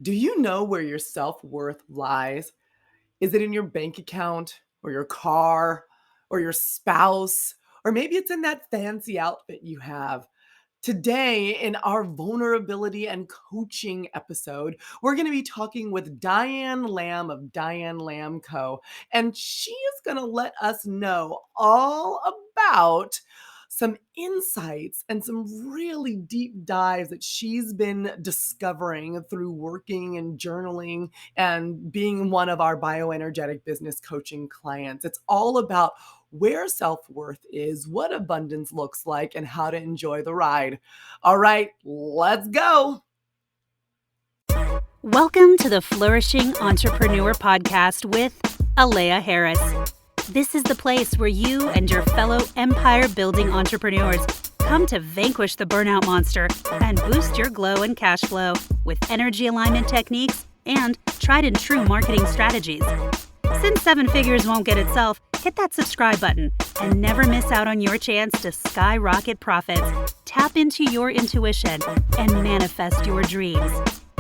Do you know where your self-worth lies? Is it in your bank account or your car or your spouse? Or maybe it's in that fancy outfit you have. Today, in our vulnerability and coaching episode, we're going to be talking with Diane Lam of Diane Lam Co. And she is going to let us know all about some insights and some really deep dives that she's been discovering through working and journaling and being one of our bioenergetic business coaching clients. It's all about where self-worth is, what abundance looks like, and how to enjoy the ride. All right, let's go. Welcome to the Flourishing Entrepreneur Podcast with Alea Harris. This is the place where you and your fellow empire-building entrepreneurs come to vanquish the burnout monster and boost your glow and cash flow with energy alignment techniques and tried and true marketing strategies. Since 7 figures won't get itself, hit that subscribe button and never miss out on your chance to skyrocket profits, tap into your intuition, and manifest your dreams.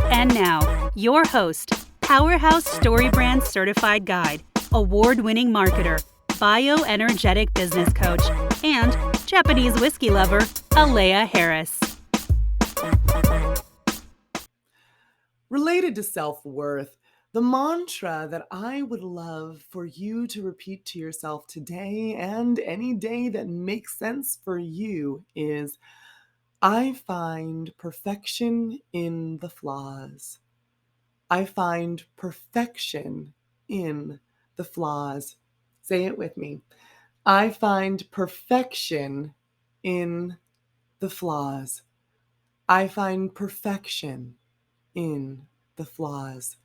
And now, your host, Powerhouse StoryBrand Certified Guide, award-winning marketer, bioenergetic business coach, and Japanese whiskey lover, Alea Harris. Related to self-worth, the mantra that I would love for you to repeat to yourself today and any day that makes sense for you is, I find perfection in the flaws. I find perfection in the flaws. Say it with me. I find perfection in the flaws. I find perfection in the flaws.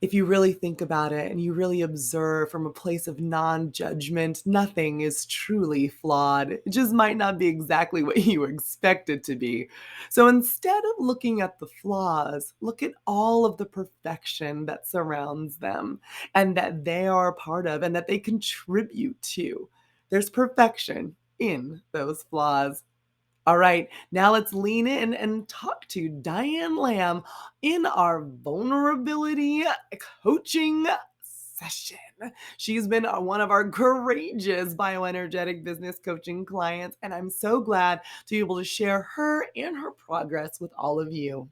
If you really think about it and you really observe from a place of non-judgment, nothing is truly flawed. It just might not be exactly what you expect it to be. So instead of looking at the flaws, look at all of the perfection that surrounds them and that they are a part of and that they contribute to. There's perfection in those flaws. All right, now let's lean in and talk to Diane Lam in our vulnerability coaching session. She's been one of our courageous bioenergetic business coaching clients, and I'm so glad to be able to share her and her progress with all of you.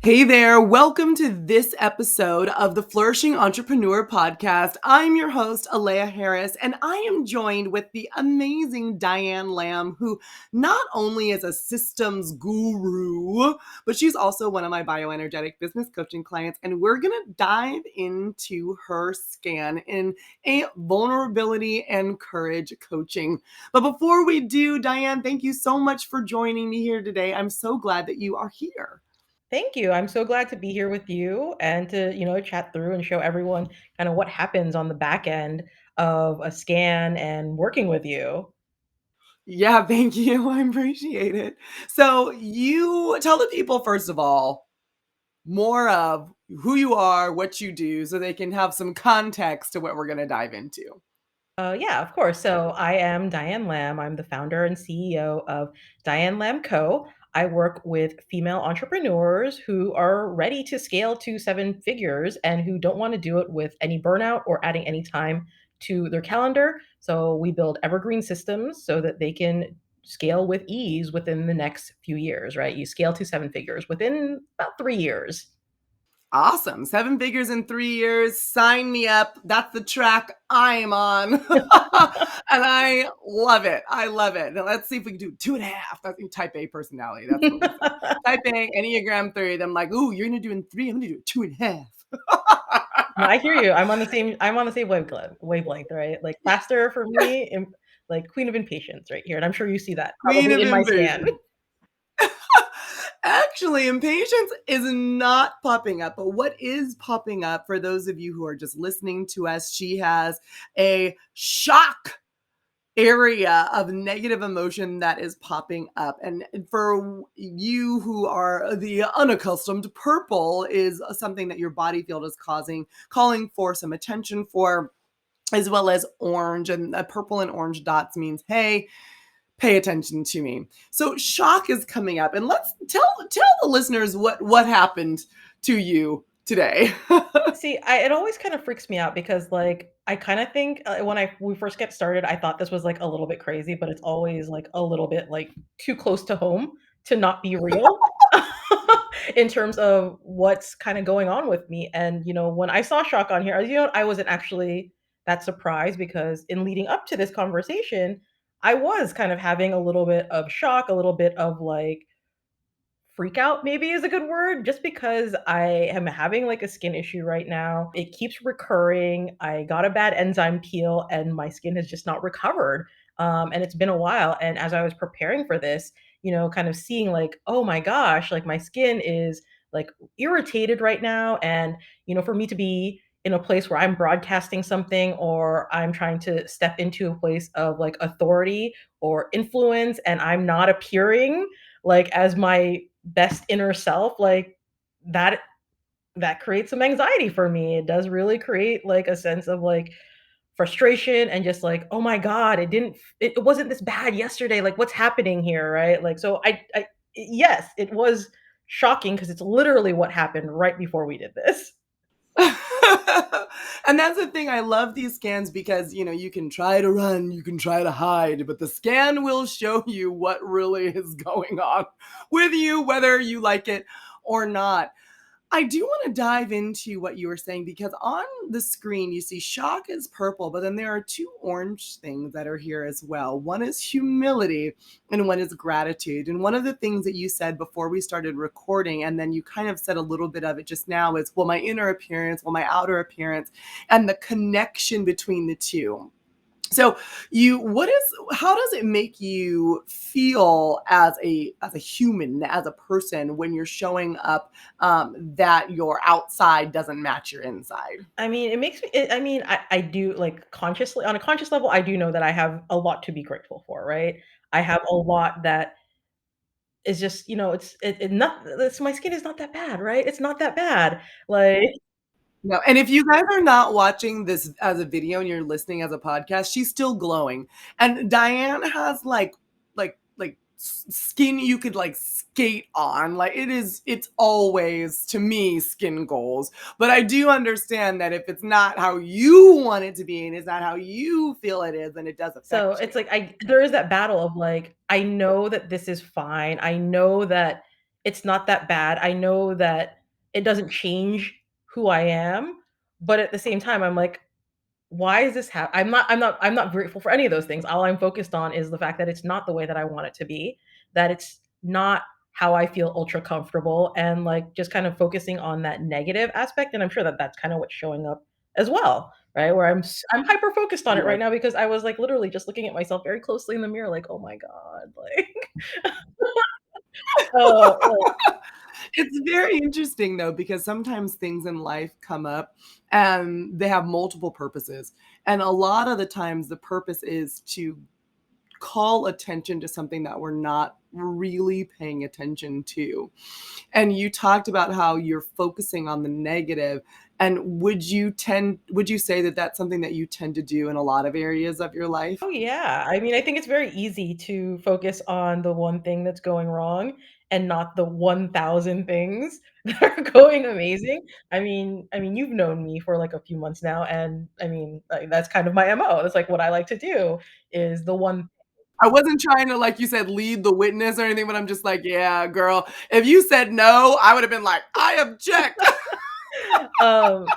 Hey there, welcome to this episode of the Flourishing Entrepreneur Podcast. I'm your host, Alea Harris, and I am joined with the amazing Diane Lam, who not only is a systems guru, but she's also one of my bioenergetic business coaching clients, and we're going to dive into her scan in a vulnerability and courage coaching. But before we do, Diane, thank you so much for joining me here today. I'm so glad that you are here. Thank you. I'm so glad to be here with you and to, chat through and show everyone kind of what happens on the back end of a scan and working with you. Yeah, thank you. I appreciate it. So you tell the people, first of all, more of who you are, what you do, so they can have some context to what we're going to dive into. Yeah, of course. So I am Diane Lam. I'm the founder and CEO of Diane Lam Co. I work with female entrepreneurs who are ready to scale to 7 figures and who don't want to do it with any burnout or adding any time to their calendar. So we build evergreen systems so that they can scale with ease within the next few years, right? You scale to 7 figures within about 3 years. Awesome. 7 figures in 3 years. Sign me up. That's the track I'm on. And I love it. I love it. Now let's see if we can do 2.5. That's type A personality. That's what we say. Type A, Enneagram 3. I'm like, ooh, you're going to do in 3. I'm going to do 2.5. No, I hear you. I'm on the same wavelength, right? Like faster for me, like queen of impatience right here. And I'm sure you see that Queen of probably in my scan. impatience. Actually, impatience is not popping up, but what is popping up for those of you who are just listening to us, she has a shock area of negative emotion that is popping up. And for you who are the unaccustomed, purple is something that your body field is calling for some attention for, as well as orange. And purple and orange dots means, hey, pay attention to me. So shock is coming up, and let's tell the listeners what happened to you today. See, it always kind of freaks me out because, like, I kind of think when we first get started, I thought this was like a little bit crazy, but it's always like a little bit like too close to home to not be real in terms of what's kind of going on with me. And when I saw Shock on here, I wasn't actually that surprised because in leading up to this conversation, I was kind of having a little bit of shock, a little bit of like freak out maybe is a good word just because I am having like a skin issue right now. It keeps recurring. I got a bad enzyme peel and my skin has just not recovered. And it's been a while. And as I was preparing for this, kind of seeing like, oh my gosh, like my skin is like irritated right now. And, for me to be in a place where I'm broadcasting something or I'm trying to step into a place of like authority or influence and I'm not appearing like as my best inner self, like that that creates some anxiety for me. It does really create like a sense of like frustration and just like, oh my God, it wasn't this bad yesterday. Like what's happening here, right? Like so I yes, it was shocking because it's literally what happened right before we did this. And that's the thing. I love these scans because, you can try to run, you can try to hide, but the scan will show you what really is going on with you, whether you like it or not. I do want to dive into what you were saying because on the screen you see shock is purple, but then there are two orange things that are here as well. One is humility and one is gratitude. And one of the things that you said before we started recording, and then you kind of said a little bit of it just now, is well, my inner appearance, well, my outer appearance, and the connection between the two. So how does it make you feel as a human, as a person when you're showing up that your outside doesn't match your inside? I mean, it makes me I mean, I do like consciously on a conscious level, I do know that I have a lot to be grateful for, right? I have a lot that is just, it not my skin is not that bad, right? It's not that bad. Like No, and if you guys are not watching this as a video and you're listening as a podcast, she's still glowing. And Diane has skin you could like skate on. Like it's always to me skin goals. But I do understand that if it's not how you want it to be and it's not how you feel it is, then it does so affect it's you. like there is that battle of like, I know that this is fine. I know that it's not that bad. I know that it doesn't change who I am, but at the same time, I'm like, why is this I'm not grateful for any of those things. All I'm focused on is the fact that it's not the way that I want it to be, that it's not how I feel ultra comfortable and like just kind of focusing on that negative aspect and I'm sure that that's kind of what's showing up as well, right? Where I'm hyper focused on it right Yes. now because I was like literally just looking at myself very closely in the mirror like, "Oh my god." Like like It's very interesting though, because sometimes things in life come up and they have multiple purposes. And a lot of the times the purpose is to call attention to something that we're not really paying attention to. And you talked about how you're focusing on the negative. And would you say that that's something that you tend to do in a lot of areas of your life? Oh, yeah. I mean, I think it's very easy to focus on the one thing that's going wrong and not the 1,000 things that are going amazing. I mean, you've known me for like a few months now, and I mean, like, that's kind of my MO. It's like what I like to do is the one I wasn't trying to, like you said, lead the witness or anything, but I'm just like, yeah, girl, if you said no, I would have been like, I object.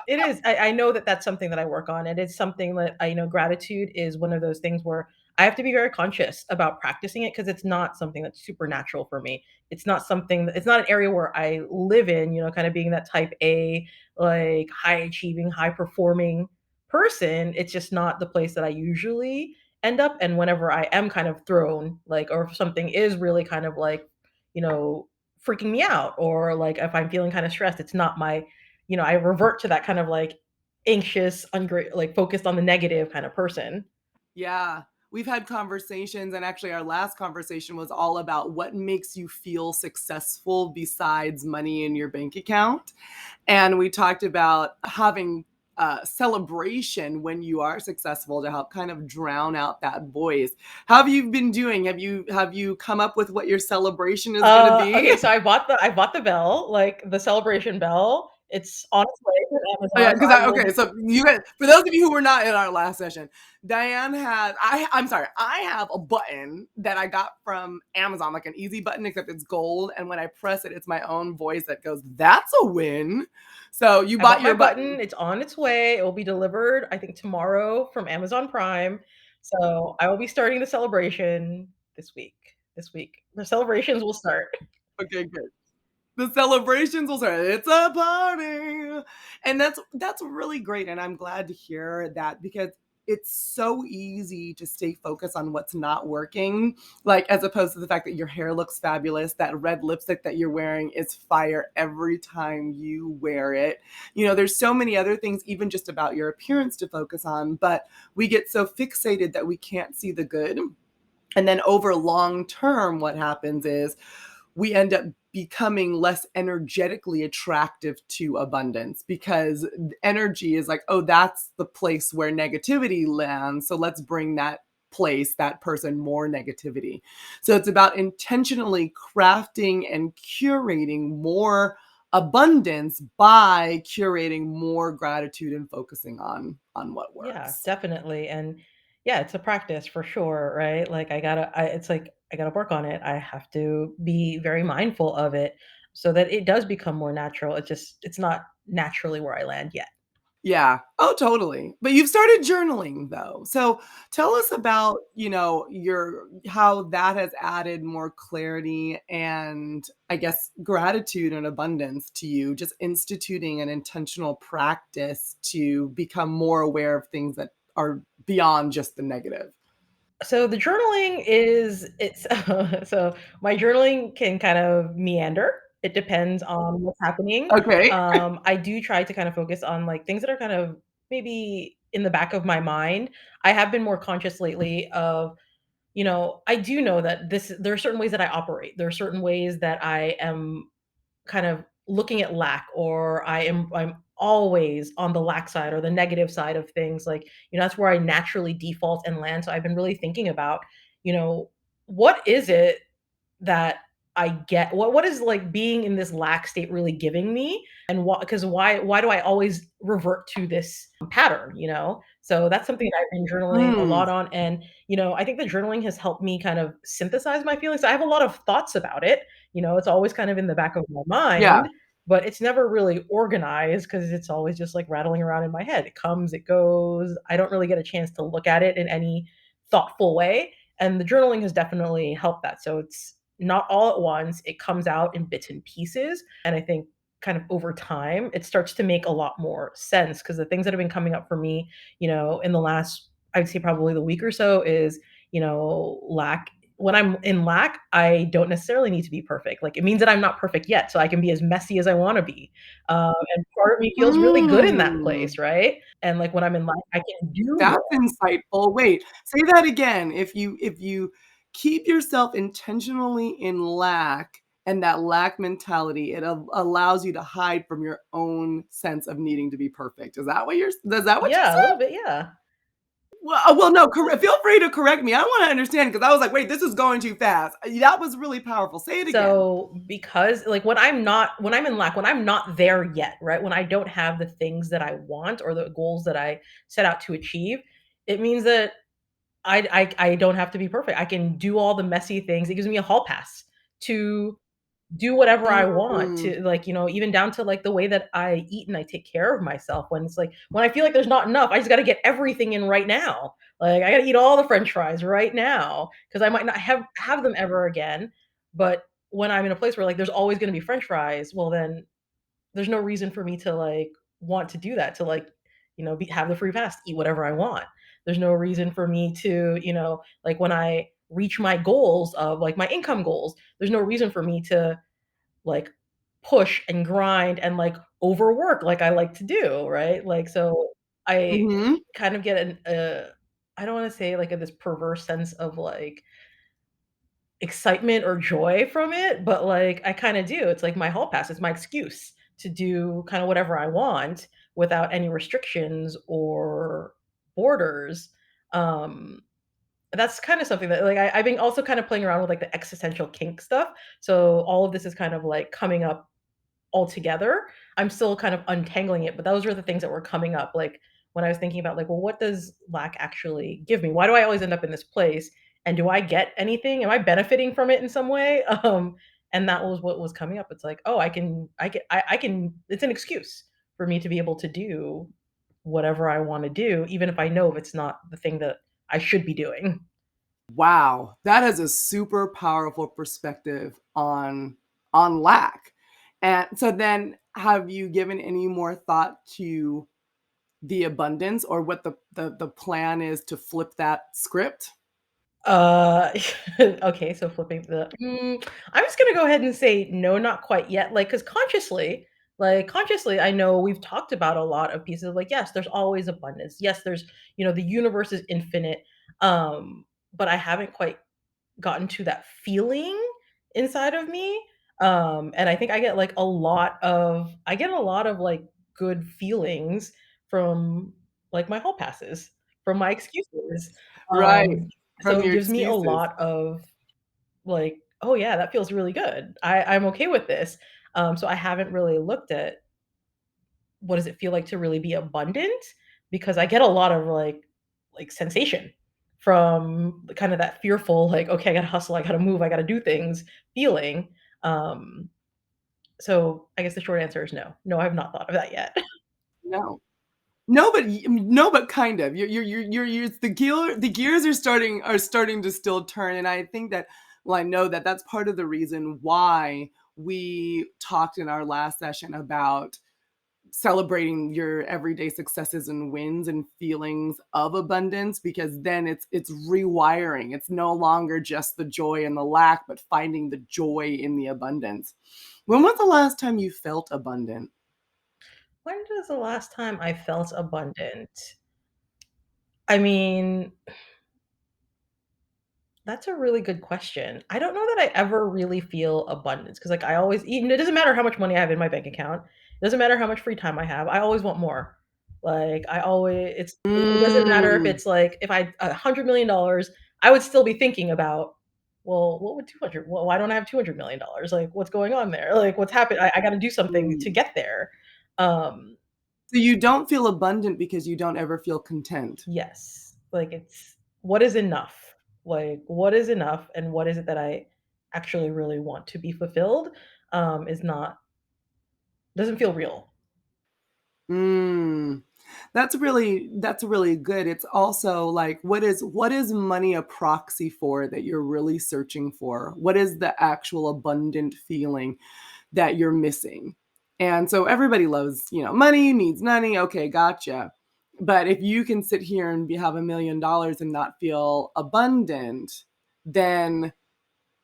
It is. I know that that's something that I work on. It is something that I know gratitude is one of those things where I have to be very conscious about practicing it because it's not something that's supernatural for me. It's not an area where I live in, kind of being that type A, like high achieving, high performing person. It's just not the place that I usually end up. And whenever I am kind of thrown, like, or if something is really kind of like, you know, freaking me out, or like if I'm feeling kind of stressed, it's not my I revert to that kind of like anxious, like focused on the negative kind of person. Yeah. We've had conversations, and actually, our last conversation was all about what makes you feel successful besides money in your bank account. And we talked about having celebration when you are successful to help kind of drown out that voice. How have you been doing? Have you come up with what your celebration is going to be? Okay, so I bought the bell, like the celebration bell. It's on its way from Oh yeah, Amazon, so because I will. okay, so you guys, for those of you who were not in our last session, Diane had I'm sorry, I have a button that I got from Amazon, like an easy button, except it's gold, and when I press it, it's my own voice that goes, "That's a win." So you I bought bought my your button. button. It's on its way. It will be delivered, I think, tomorrow from Amazon Prime. So I will be starting the celebration this week. This week, the celebrations will start. Okay, good. The celebrations will start. It's a party. And that's really great. And I'm glad to hear that because it's so easy to stay focused on what's not working, like as opposed to the fact that your hair looks fabulous, that red lipstick that you're wearing is fire every time you wear it. There's so many other things, even just about your appearance to focus on, but we get so fixated that we can't see the good. And then over long term, what happens is we end up becoming less energetically attractive to abundance because energy is like, oh, that's the place where negativity lands. So let's bring that person more negativity. So it's about intentionally crafting and curating more abundance by curating more gratitude and focusing on what Yeah, works. definitely. And yeah, it's a practice for sure, right? Like it's like I gotta work on it. I have to be very mindful of it so that it does become more natural. It's not naturally where I land yet. Yeah. Oh, totally. But you've started journaling though. So tell us about, your how that has added more clarity and I guess gratitude and abundance to you, just instituting an intentional practice to become more aware of things that are beyond just the negative. So the journaling is it's so my journaling can kind of meander. It depends on what's happening. Okay. I do try to kind of focus on like things that are kind of maybe in the back of my mind. I have been more conscious lately of, I do know that there are certain ways that I operate. There are certain ways that I am kind of looking at lack, or I'm always on the lack side or the negative side of things. Like, that's where I naturally default and land. So I've been really thinking about, you know, what is it that I get? What is like being in this lack state really giving me? And what, because why do I always revert to this pattern, So that's something that I've been journaling a Hmm. lot on. And, I think the journaling has helped me kind of synthesize my feelings. I have a lot of thoughts about it. It's always kind of in the back of my Yeah. mind, but it's never really organized because it's always just like rattling around in my head. It comes, it goes. I don't really get a chance to look at it in any thoughtful way. And the journaling has definitely helped that. So it's not all at once, it comes out in bits and pieces. And I think kind of over time, it starts to make a lot more sense because the things that have been coming up for me, in the last, I'd say probably the week or so is, lack. When I'm in lack, I don't necessarily need to be perfect. Like, it means that I'm not perfect yet, so I can be as messy as I wanna be. And part of me feels really good in that Hmm. place, right? And, like, when I'm in lack, I can do That's more. insightful. Wait, say that again. If you keep yourself intentionally in lack and that lack mentality, it allows you to hide from your own sense of needing to be perfect. Is that what you Yeah, a little said? bit, yeah. Well, no, feel free to correct me. I wanna understand because I was like, "Wait, this is going too fast." That was really powerful. Say it again. So, because like, when I'm in lack, when I'm not there yet, right? When I don't have the things that I want or the goals that I set out to achieve, it means that I don't have to be perfect. I can do all the messy things. It gives me a hall pass to do whatever I want, Mm. to like, even down to like the way that I eat and I take care of myself. When it's like, when I feel like there's not enough, I just got to get everything in right now. Like, I got to eat all the french fries right now because I might not have them ever again. But when I'm in a place where like there's always going to be french fries, well then there's no reason for me to like want to do that, to like, have the free pass, eat whatever I want. There's no reason for me to, like, when I reach my goals of like my income goals, there's no reason for me to like push and grind and like overwork like I like to do, right? Like, so I Mhm. kind of get I don't want to say like this perverse sense of like excitement or joy from it, but like I kind of do. It's like my hall pass. It's my excuse to do kind of whatever I want. without any restrictions or borders. Um, that's kind of something that like I've been also kind of playing around with like the existential kink stuff. So all of this is kind of like coming up altogether. I'm still kind of untangling it, but those were the things that were coming up. Like when I was thinking about like, well, what does lack actually give me? Why do I always end up in this place? And do I get anything? Am I benefiting from it in some way? And that was what was coming up. It's like, oh, I can. It's an excuse for me to be able to do whatever I want to do, even if I know if it's not the thing that I should be doing. Wow, that is a super powerful perspective on lack. And so then have you given any more thought to the abundance or what the plan is to flip that script? Uh, okay, so flipping I'm just gonna go ahead and say no, not quite yet. Like, because consciously, I know we've talked about a lot of pieces of like, yes, there's always abundance. Yes, there's, the universe is infinite. But I haven't quite gotten to that feeling inside of me. And I think I get a lot of like good feelings from like my hall passes, from my excuses. Right, Um, so from it your gives me a excuses. lot of like, oh yeah, that feels really good. I'm okay with this. So I haven't really looked at what does it feel like to really be abundant because I get a lot of like sensation from kind of that fearful like okay, I got to hustle, I got to move, I got to do things feeling. Um so I guess the short answer is no. No, I've not thought of that yet. No. No, but no, but kind of. You're the gears are starting to still turn, and I think that well, I know that that's part of the reason why we talked in our last session about celebrating your everyday successes and wins and feelings of abundance because then it's rewiring. It's no longer just the joy and the lack, but finding the joy in the abundance. When was the last time you felt abundant? When was the last time I felt abundant? I mean, that's a really good question. I don't know that I ever really feel abundance because, like, I always even it doesn't matter how much money I have in my bank account. It doesn't matter how much free time I have. I always want more. Like, I always it doesn't matter if Mm. it's like if I $100 million, I would still be thinking about, well, what would 200? Well, why don't I have $200 million? Like, what's going on there? Like, what's happened? I got to do something to Mm. get there. Um, So you don't feel abundant because you don't ever feel content. Yes. Like it's what is enough? Like what is enough and what is it that I actually really want to be fulfilled is not doesn't feel real. Mm. That's really good. It's also like what is money a proxy for that you're really searching for? What is the actual abundant feeling that you're missing? And so everybody loves, money needs money. Okay, gotcha. But if you can sit here and have $1 million and not feel abundant, then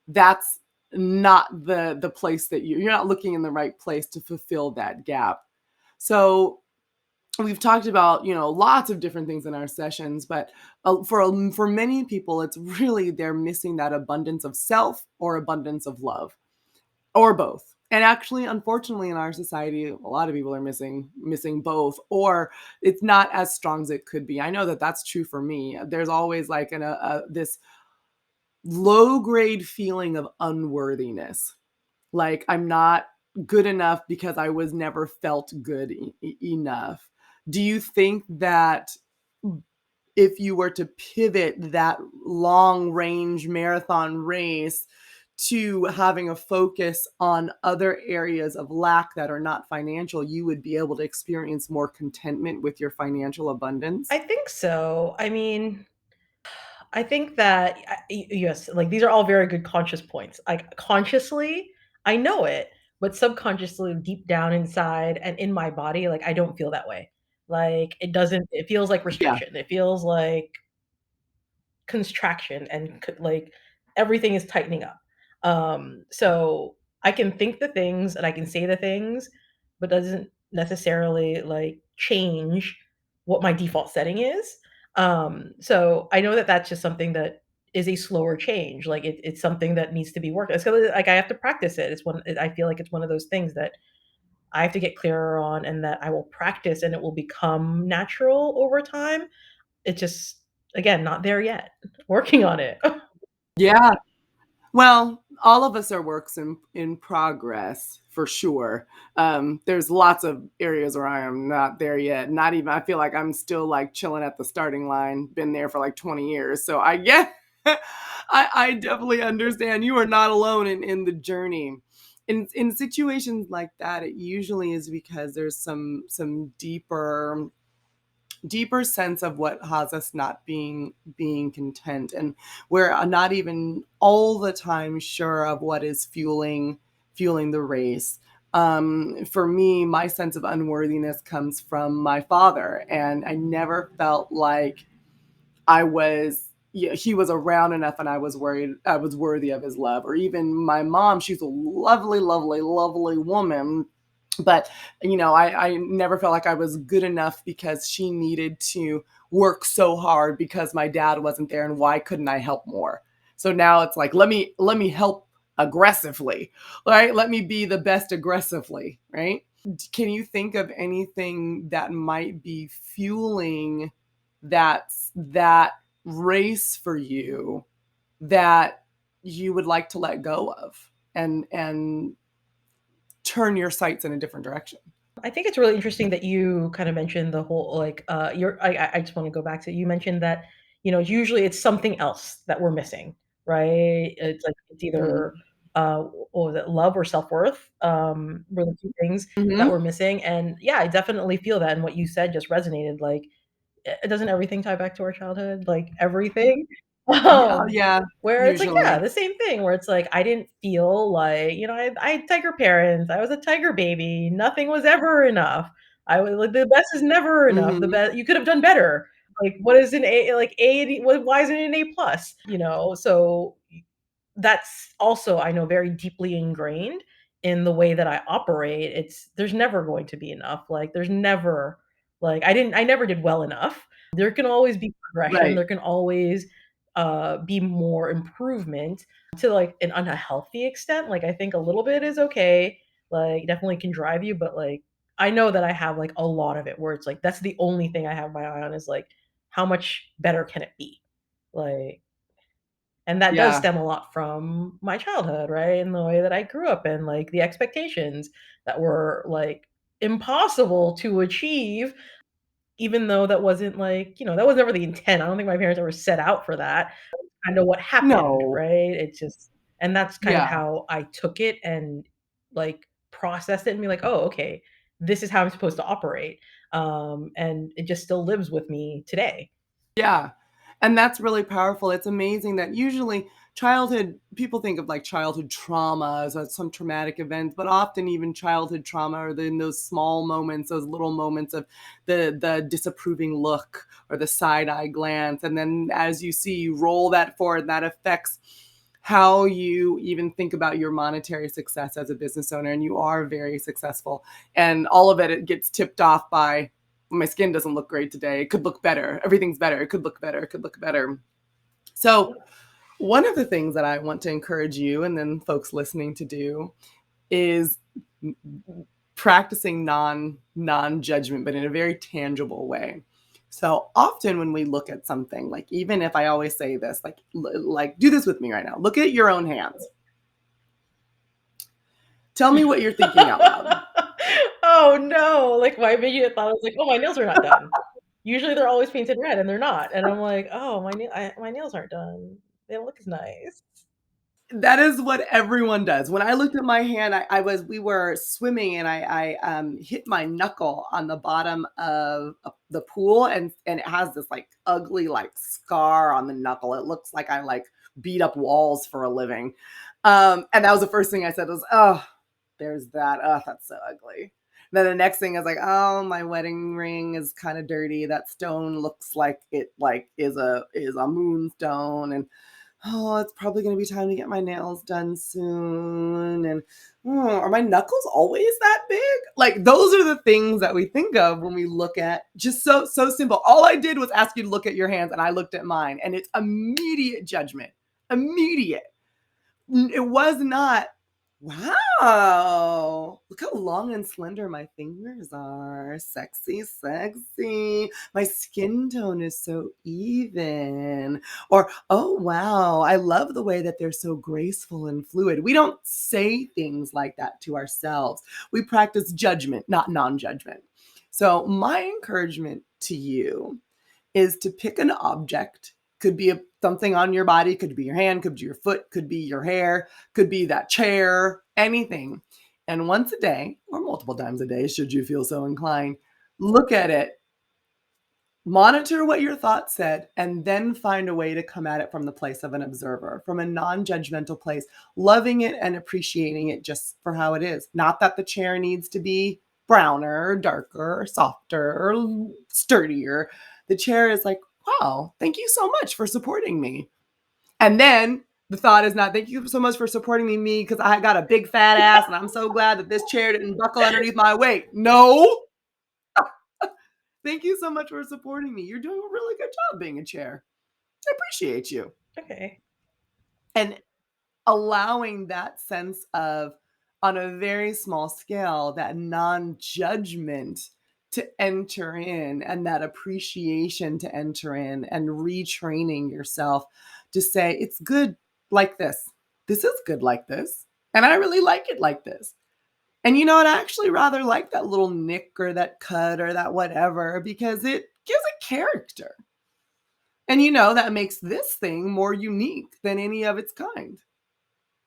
that's not the place that you're not looking in the right place to fulfill that gap. So we've talked about lots of different things in our sessions, but for many people it's really they're missing that abundance of self or abundance of love or both. And actually, unfortunately, in our society a lot of people are missing both, or it's not as strong as it could be. I know that that's true for me. There's always like this low grade feeling of unworthiness, like I'm not good enough because I was never felt good enough. Do you think that if you were to pivot that long range marathon race to having a focus on other areas of lack that are not financial, you would be able to experience more contentment with your financial abundance? I think so. I mean, I think that yes, like these are all very good conscious points. Like consciously, I know it, but subconsciously deep down inside and in my body like I don't feel that way. Like it feels like Yeah. restriction. It feels like contraction and like everything is tightening up. So I can think the things and I can say the things, but doesn't necessarily like change what my default setting is. So I know that that's just something that is a slower change. Like it's something that needs to be worked. It's like I have to practice it. I feel like it's one of those things that I have to get clearer on and that I will practice and it will become natural over time. It just, again, not there yet. Working on it. Yeah. Well, all of us are works in progress for sure. There's lots of areas where I am not there yet. Not even, I feel like I'm still like chilling at the starting line. Been there for like 20 years, so I get. I definitely understand. You are not alone in the journey. In situations like that, it usually is because there's some deeper sense of what has us not being content, and we're not even all the time sure of what is fueling the race. For me, my sense of unworthiness comes from my father, and I never felt like I was, yeah, he was around enough and I was worthy of his love. Or even my mom, she's a lovely, lovely, lovely woman. But, I never felt like I was good enough because she needed to work so hard because my dad wasn't there, and why couldn't I help more? So now it's like, let me help aggressively, right? Let me be the best aggressively, right? Can you think of anything that might be fueling that race for you that you would like to let go of and turn your sights in a different direction? I think it's really interesting that you kind of mentioned the whole like you're I just want to go back to you mentioned that usually it's something else that we're missing, right? It's like it's either Mhm. what was it, love or self-worth, were the two things that Mhm. we're missing. And yeah, I definitely feel that, and what you said just resonated. Like, doesn't everything tie back to our childhood? Like everything? Yeah, Um, yeah, where it's like, yeah, usually. the same thing where it's like, I didn't feel like, I had tiger parents. I was a tiger baby. Nothing was ever enough. I was like, the best is never enough. The Mhm. best, you could have done better. Like, what is an A, like A, why isn't it an A plus? So that's also, I know, very deeply ingrained in the way that I operate. There's never going to be enough. Like there's never like I never did well enough. There can always be progression. Right. There can always be more improvement to like an unhealthy extent. Like I think a little bit is okay. Like definitely can drive you, but like I know that I have like a lot of it where it's like that's the only thing I have my eye on is like how much better can it be? Like and that does Yeah. stem a lot from my childhood, right? And the way that I grew up and, like, the expectations that were, like, impossible to achieve, even though that wasn't, like, that was never the intent. I don't think my parents ever set out for that. Kinda what happened, No. right? It just and that's kind of Yeah. how I took it and, like, processed it and be like, "Oh, okay. This is how I'm supposed to operate." And it just still lives with me today. Yeah. And that's really powerful. It's amazing that usually childhood people think of like childhood trauma as some traumatic events, but often even childhood trauma are in those small moments, those little moments of the disapproving look or the side eye glance. And then as you see, you roll that forward, and that affects how you even think about your monetary success as a business owner. And you are very successful. And all of it gets tipped off by, my skin doesn't look great today. It could look better. Everything's better. It could look better. It could look better. So, one of the things that I want to encourage you and then folks listening to do is practicing non-judgment, but in a very tangible way. So often when we look at something, like even if I always say this, like do this with me right now. Look at your own hands. Tell me what you're thinking out loud. Oh, no, like, my immediate thought was like, "Oh, my nails are not done." Usually, they're always painted red, and they're not, and I'm like, "Oh, my nails aren't done. They don't look as nice." That is what everyone does. When I looked at my hand, we were swimming, and I hit my knuckle on the bottom of the pool, and it has this like ugly like scar on the knuckle. It looks like I like beat up walls for a living. And that was the first thing I said was, oh, there's that. Oh, that's so ugly. Then the next thing is like, oh, my wedding ring is kind of dirty. That stone looks like it like is a moonstone, and oh, it's probably going to be time to get my nails done soon. And are my knuckles always that big? Like those are the things that we think of when we look at, just so simple. All I did was ask you to look at your hands, and I looked at mine, and it's immediate judgment. Immediate. It was not, wow. Look how long and slender my fingers are. Sexy, sexy. My skin tone is so even. Or, oh, wow, I love the way that they're so graceful and fluid. We don't say things like that to ourselves. We practice judgment, not non judgment. So, my encouragement to you is to pick an object. Could be something on your body, could be your hand, could be your foot, could be your hair, could be that chair, anything. And once a day, or multiple times a day, should you feel so inclined, look at it, monitor what your thoughts said, and then find a way to come at it from the place of an observer, from a non judgmental place, loving it and appreciating it just for how it is. Not that the chair needs to be browner, or darker, or softer, or sturdier. The chair is like, wow, thank you so much for supporting me. And then the thought is not, thank you so much for supporting me because I got a big fat ass and I'm so glad that this chair didn't buckle underneath my weight. No, thank you so much for supporting me. You're doing a really good job being a chair. I appreciate you. Okay. And allowing that sense of, on a very small scale, that non judgment to enter in and that appreciation to enter in and retraining yourself to say, it's good like this. This is good like this. And I really like it like this. And you know what? I actually rather like that little nick or that cut or that whatever because it gives a character. And you know, that makes this thing more unique than any of its kind.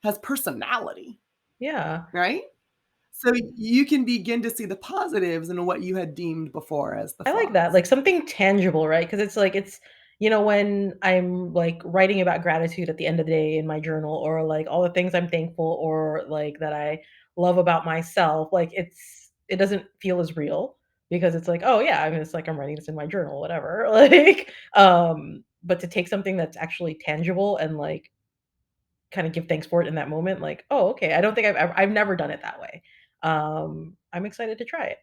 Has personality, Yeah. right? So you can begin to see the positives in what you had deemed before as the I like that, flaws. like, something tangible, right? Because it's like when I'm, like, writing about gratitude at the end of the day in my journal or, like, all the things I'm thankful or, like, that I love about myself, like, it doesn't feel as real because it's like, "Oh, yeah, I mean, it's like I'm writing this in my journal, whatever." But to take something that's actually tangible and, like, kinda give thanks for it in that moment, like, "Oh, okay." I don't think I've never done it that way. I'm excited to try it.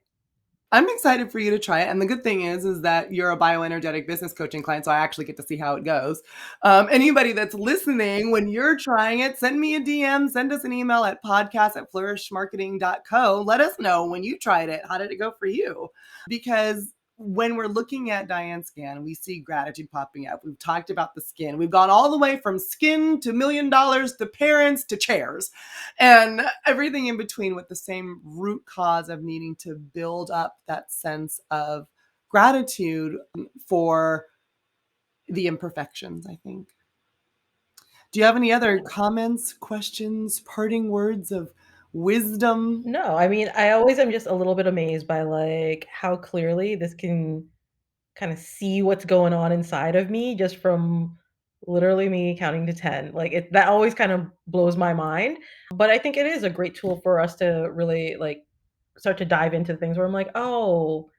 I'm excited for you to try it. And the good thing is that you're a bioenergetic business coaching client, so I actually get to see how it goes. Anybody that's listening, when you're trying it, send me a DM, send us an email at podcast@flourishmarketing.co. Let us know when you tried it. How did it go for you? Because when we're looking at Diane's scan, we see gratitude popping up. We've talked about the skin. We've gone all the way from skin to $1,000,000 to parents to chairs and everything in between with the same root cause of needing to build up that sense of gratitude for the imperfections, I think. Do you have any other comments, questions, parting words of wisdom? No, I mean, I always am just a little bit amazed by, like, how clearly this can kinda see what's going on inside of me just from literally me counting to 10. Like, that always kind of blows my mind, but I think it is a great tool for us to really, like, start to dive into things where I'm like, "Oh,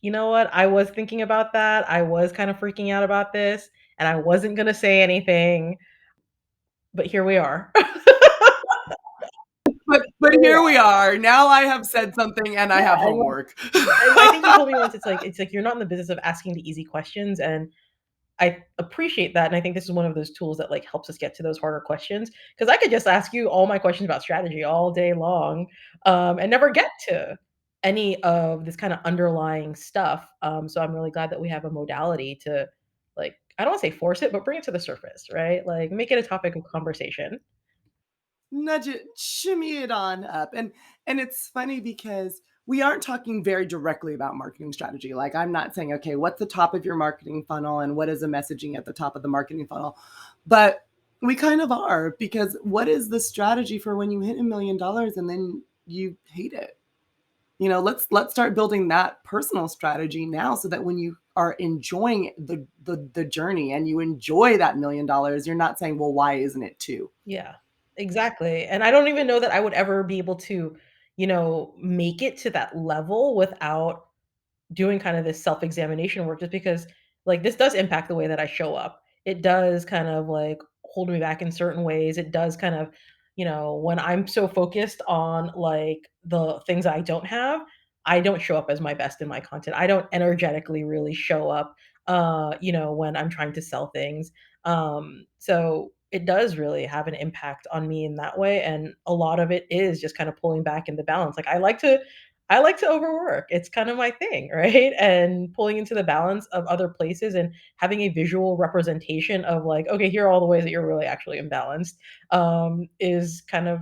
you know what? I was thinking about that. I was kind of freaking out about this, and I wasn't gonna say anything, but here we are." But Here we here we are. are. Now I have said something and I Yeah, have and, like, homework. I think you told me once it's like you're not in the business of asking the easy questions, and I appreciate that, and I think this is one of those tools that, like, helps us get to those harder questions. Because I could just ask you all my questions about strategy all day long, and never get to any of this kinda underlying stuff, so I'm really glad that we have a modality to, like, I don't wanna say force it, but bring it to the surface, right? Like, make it a topic of conversation. Nudge it, shimmy it on up. And it's funny because we aren't talking very directly about marketing strategy. Like I'm not saying, okay, what's the top of your marketing funnel and what is the messaging at the top of the marketing funnel? But we kind of are because what is the strategy for when you hit $1,000,000 and then you hate it? You know, let's start building that personal strategy now so that when you are enjoying the journey and you enjoy that $1,000,000, you're not saying, well, why isn't it two? Yeah, exactly, and I don't even know that I would ever be able to, make it to that level without doing kind of this self-examination work just because like this does impact the way that I show up. It does kind of like hold me back in certain ways. It does kind of, when I'm so focused on like the things I don't have, I don't show up as my best in my content. I don't energetically really show up when I'm trying to sell things. So it does really have an impact on me in that way, and a lot of it is just kind of pulling back in the balance. Like, I like to overwork. It's kind of my thing, right? And pulling into the balance of other places and having a visual representation of like, okay, here are all the ways that you're really actually imbalanced, is kind of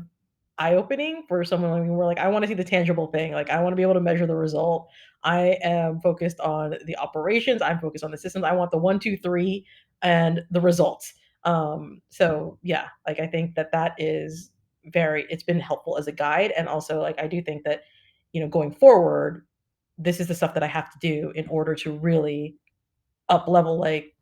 eye-opening for someone like me. We're like, I want to see the tangible thing. Like, I want to be able to measure the result. I am focused on the operations. I'm focused on the systems. I want the one, two, three, and the results. So yeah, like I think that that is it's been helpful as a guide. And also like, I do think that, going forward, this is the stuff that I have to do in order to really up level. Like,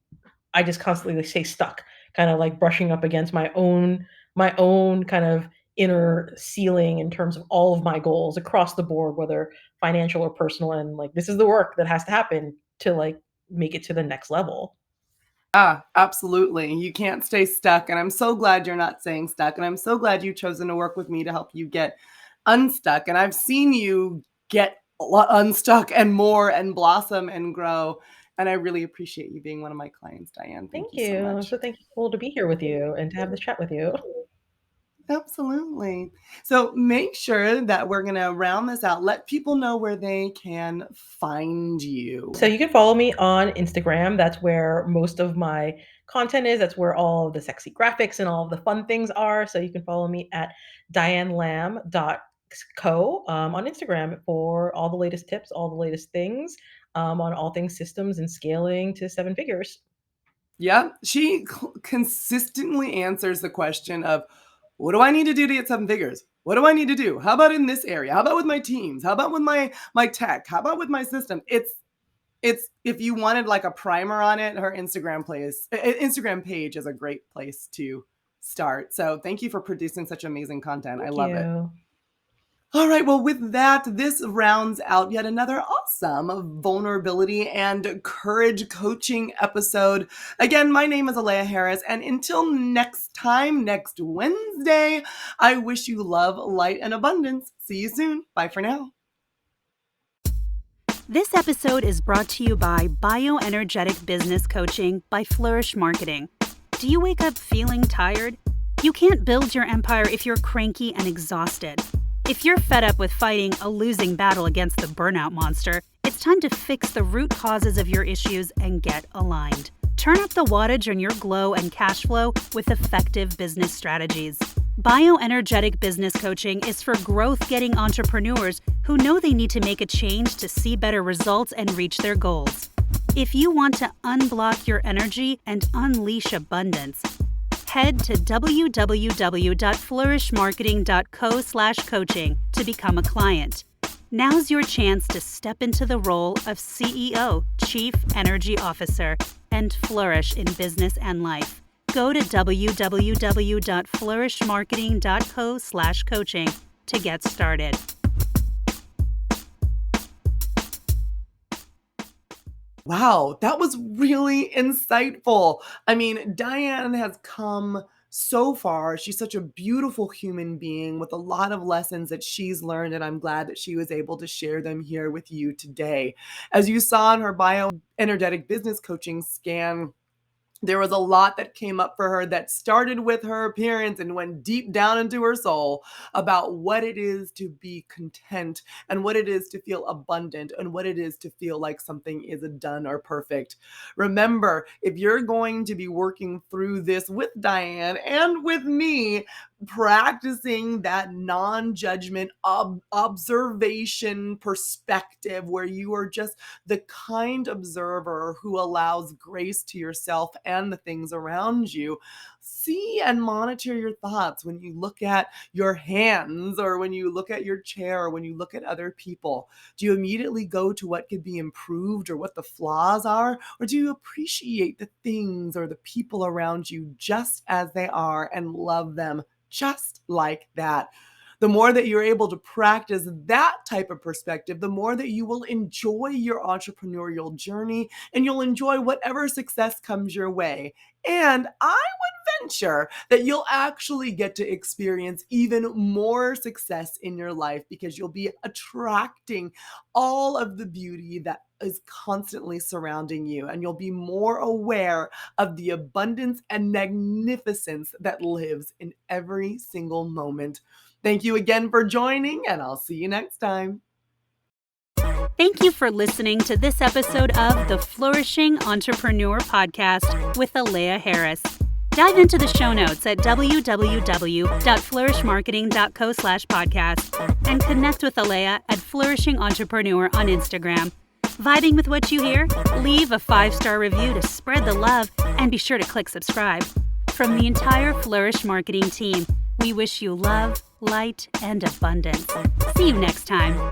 I just constantly like, stay stuck, kind of like brushing up against my own kind of inner ceiling in terms of all of my goals across the board, whether financial or personal. And like, this is the work that has to happen to like make it to the next level. Ah, absolutely. You can't stay stuck. And I'm so glad you're not staying stuck. And I'm so glad you've chosen to work with me to help you get unstuck. And I've seen you get unstuck and more and blossom and grow. And I really appreciate you being one of my clients, Diane. Thank Thank you so you. I'm much. so thankful to be here with you and to have this chat with you. Absolutely. So make sure that we're going to round this out. Let people know where they can find So you. you can follow me on Instagram. That's where most of my content is. That's where all of the sexy graphics and all of the fun things are. So you can follow me at dianelam.co on Instagram for all the latest tips, all the latest things, on all things systems and scaling to seven figures. Yeah, she consistently answers the question of, what do I need to do to get seven figures? What do I need to do? How about in this area? How about with my teams? How about with my tech? How about with my system? It's if you wanted like a primer on it, her Instagram page is a great place to start. So thank you for producing such amazing content. I Thank love it. you. All right, well, with that, this rounds out yet another awesome vulnerability and courage coaching episode. Again, my name is Alea Harris, and until next time, next Wednesday, I wish you love, light, and abundance. See you soon. Bye for now. This episode is brought to you by Bioenergetic Business Coaching by Flourish Marketing. Do you wake up feeling tired? You can't build your empire if you're cranky and exhausted. If you're fed up with fighting a losing battle against the burnout monster, it's time to fix the root causes of your issues and get aligned. Turn up the wattage on your glow and cash flow with effective business strategies. Bioenergetic Business Coaching is for growth-getting entrepreneurs who know they need to make a change to see better results and reach their goals. If you want to unblock your energy and unleash abundance, head to www.flourishmarketing.co/coaching to become a client. Now's your chance to step into the role of CEO, Chief Energy Officer, and flourish in business and life. Go to www.flourishmarketing.co/coaching to get started. Wow, that was really insightful. I mean, Diane has come so far. She's such a beautiful human being with a lot of lessons that she's learned, and I'm glad that she was able to share them here with you today. As you saw in her bioenergetic business coaching scan, there was a lot that came up for her that started with her appearance and went deep down into her soul about what it is to be content and what it is to feel abundant and what it is to feel like something is done or perfect. Remember, if you're going to be working through this with Diane and with me, practicing that non-judgment observation perspective where you are just the kind observer who allows grace to yourself and the things around you. See and monitor your thoughts when you look at your hands or when you look at your chair or when you look at other people. Do you immediately go to what could be improved or what the flaws are? Or do you appreciate the things or the people around you just as they are and love them just like that? The more that you're able to practice that type of perspective, the more that you will enjoy your entrepreneurial journey and you'll enjoy whatever success comes your way. And I would venture that you'll actually get to experience even more success in your life because you'll be attracting all of the beauty that is constantly surrounding you, and you'll be more aware of the abundance and magnificence that lives in every single moment. Thank you again for joining, and I'll see you next time. Thank you for listening to this episode of the Flourishing Entrepreneur Podcast with Alea Harris. Dive into the show notes at www.flourishmarketing.co/podcast and connect with Alea at Flourishing Entrepreneur on Instagram. Vibing with what you hear? Leave a 5-star review to spread the love and be sure to click subscribe. From the entire Flourish Marketing team, we wish you love, light, and abundance. See you next time.